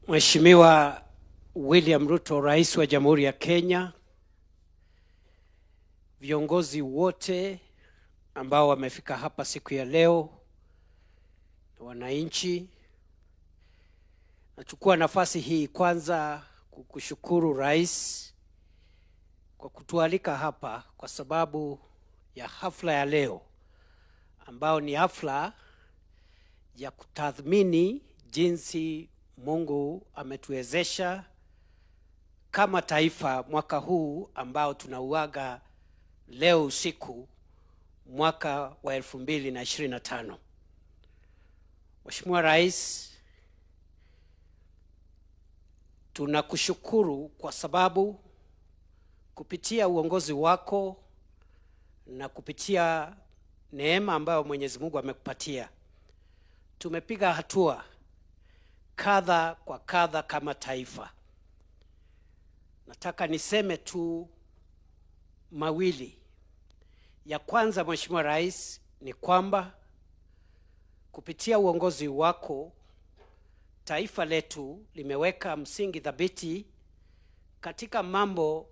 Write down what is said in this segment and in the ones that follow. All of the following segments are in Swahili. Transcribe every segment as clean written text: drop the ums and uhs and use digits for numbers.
Mheshimiwa William Ruto, Rais wa Jamhuri ya Kenya, viongozi wote ambao wamefika hapa siku ya leo, wananchi, nachukua nafasi hii kwanza kukushukuru Rais kwa kutualika hapa kwa sababu ya hafla ya leo ambao ni hafla ya kutathmini jinsi Mungu ametuwezesha kama taifa mwaka huu ambao tunauaga leo usiku, mwaka wa 2025. Mheshimiwa Rais, tunakushukuru kwa sababu kupitia uongozi wako na kupitia neema ambayo Mwenyezi Mungu amekupatia, tumepiga hatua kadha kwa kadha kama taifa. Nataka niseme tu mawili. Ya kwanza, Mheshimiwa Rais, ni kwamba kupitia uongozi wako taifa letu limeweka msingi thabiti katika mambo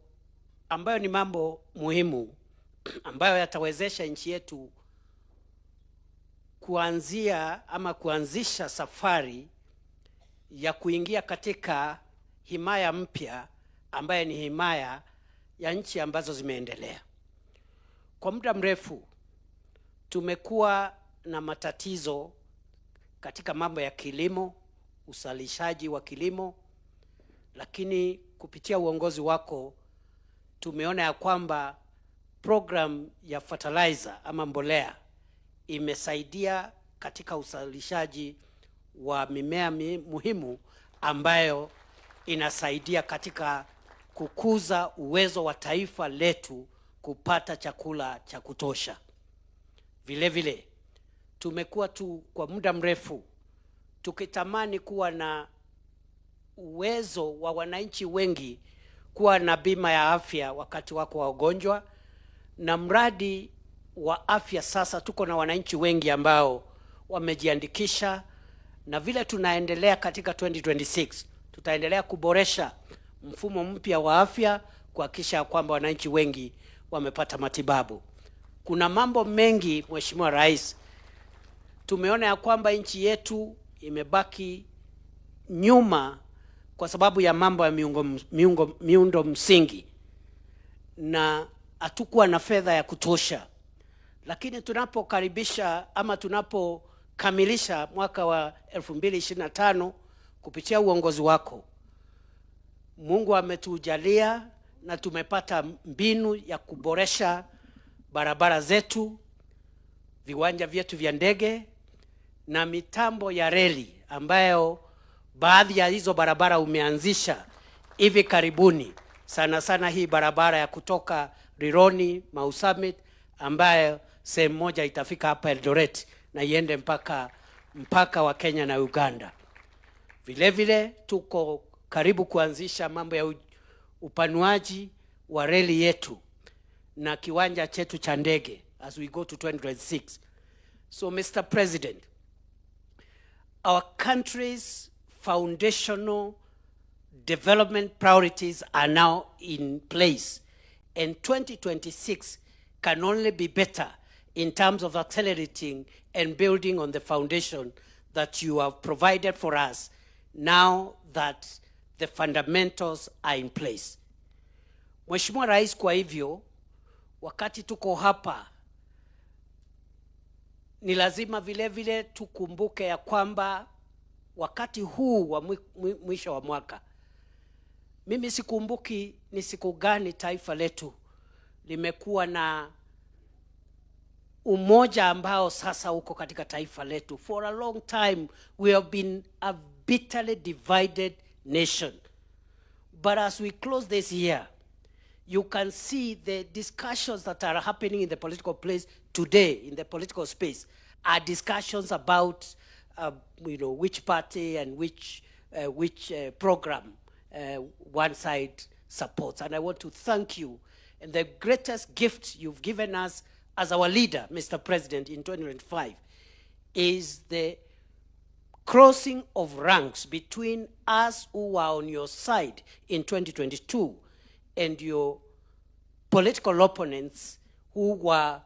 ambayo ni mambo muhimu ambayo yatawezesha nchi yetu kuanzisha safari ya kuingia katika himaya mpya ambayo ni himaya ya nchi ambazo zimeendelea. Kwa muda mrefu tumekuwa na matatizo katika mambo ya kilimo, uzalishaji wa kilimo, lakini kupitia uongozi wako tumeona ya kwamba program ya fertilizer ama mbolea imesaidia katika uzalishaji wa mimea muhimu ambayo inasaidia katika kukuza uwezo wa taifa letu kupata chakula cha kutosha. Vile vile tumekuwa kwa muda mrefu tukitamani kuwa na uwezo wa wananchi wengi kuwa na bima ya afya wakati wako wa ugonjwa, na mradi wa afya sasa tuko na wananchi wengi ambao wamejiandikisha, na vile tunaendelea katika 2026 tutaendelea kuboresha mfumo mpya wa afya kuhakikisha kwamba wananchi wengi wamepata matibabu. Kuna mambo mengi Mheshimiwa Rais, tumeona ya kwamba nchi yetu imebaki nyuma kwa sababu ya mambo ya miundo msingi na hatukuwa na fedha ya kutosha. Lakini tunapokaribisha ama tunapokamilisha mwaka wa 2025 kupitia uongozi wako, Mungu ametujalia na tumepata mbinu ya kuboresha barabara zetu, viwanja vyetu vya ndege na mitambo ya reli ambayo baadhi ya hizo barabara umeanzisha hivi karibuni. Sana sana hii barabara ya kutoka Rironi, Mau Summit, ambayo sehemu moja itafika hapa Eldoret na iende mpaka wa Kenya na Uganda. Vile vile tuko karibu kuanzisha mambo ya upanuaji wa reli yetu na kiwanja chetu cha ndege as we go to 2026. So Mr. President, our country's foundational development priorities are now in place, and 2026 can only be better in terms of accelerating and building on the foundation that you have provided for us now that the fundamentals are in place. Mheshimiwa Rais, kwa hivyo wakati tuko hapa ni lazima vile vile tukumbuke ya kwamba wakati huu wa mwisho wa mwaka, mimi sikumbuki ni siku gani taifa letu limekuwa na umoja ambao sasa uko katika taifa letu. For a long time we have been a bitterly divided nation. But as we close this year, you can see the discussions that are happening in the political place today, in the political space, are discussions about which party and which program one side supports. And I want to thank you. And the greatest gift you've given us as our leader, Mr. President, in 2025, is the crossing of ranks between us who were on your side in 2022 and your political opponents who were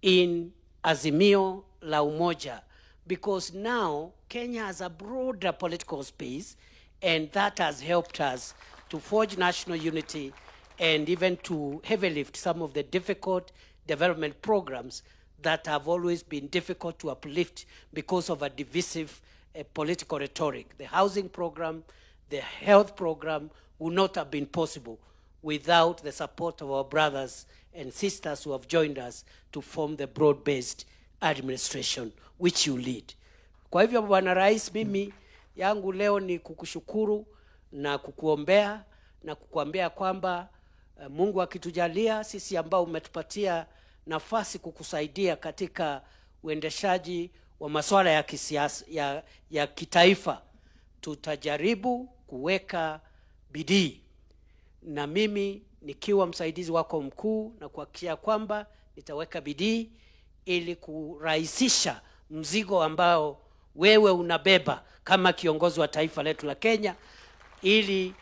in Azimio la Umoja, because now Kenya has a broader political space, and that has helped us to forge national unity and even to heavy lift some of the difficult development programs that have always been difficult to uplift because of a divisive political rhetoric. The housing program, the health program would not have been possible without the support of our brothers and sisters who have joined us to form the broad-based administration which you lead. Kwa hivyo Bwana Rais, mimi yangu leo ni kukushukuru na kukuombea na kukuambia kwamba Mungu akitujalia sisi ambao umetupatia nafasi kukusaidia katika uendeshaji wa masuala ya kisiasa ya kitaifa, tutajaribu kuweka bidii, na mimi nikiwa msaidizi wako mkuu na kuhakikisha kwamba nitaweka bidii ili kurahisisha mzigo ambao wewe unabeba kama kiongozi wa taifa letu la Kenya, ili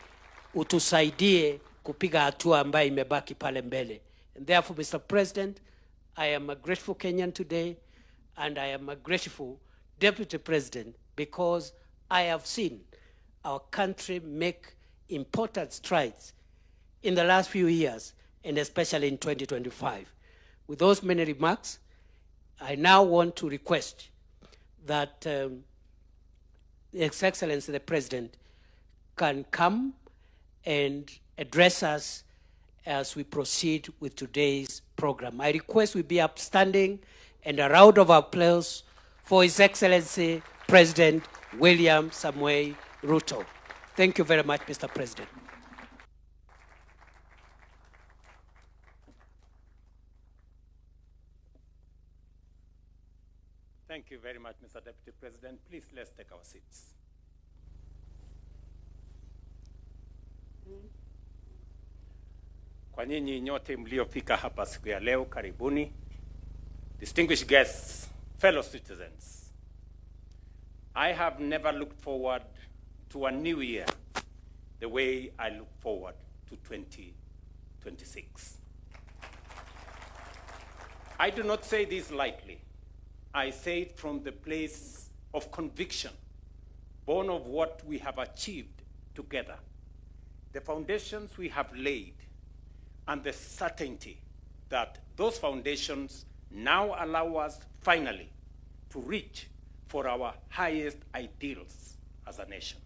utusaidie kupiga hatua ambayo imebaki pale mbele. And therefore, Mr. President, I am a grateful Kenyan today, and I am a grateful Deputy President, because I have seen our country make important strides in the last few years, and especially in 2025. With those many remarks, I now want to request that His Excellency the President can come and address us as we proceed with today's program. I request we be upstanding and a round of applause for His Excellency President William Samoei Ruto. Thank you very much, Mr. President. Thank you very much, Mr. Deputy President. Please, let's take our seats. Kwa nyinyi nyote mliofika hapa siku ya leo, karibuni. Distinguished guests, fellow citizens, I have never looked forward to a new year the way I look forward to 2026. I do not say this lightly. I say it from the place of conviction, born of what we have achieved together, the foundations we have laid, and the certainty that those foundations now allow us finally to reach for our highest ideals as a nation.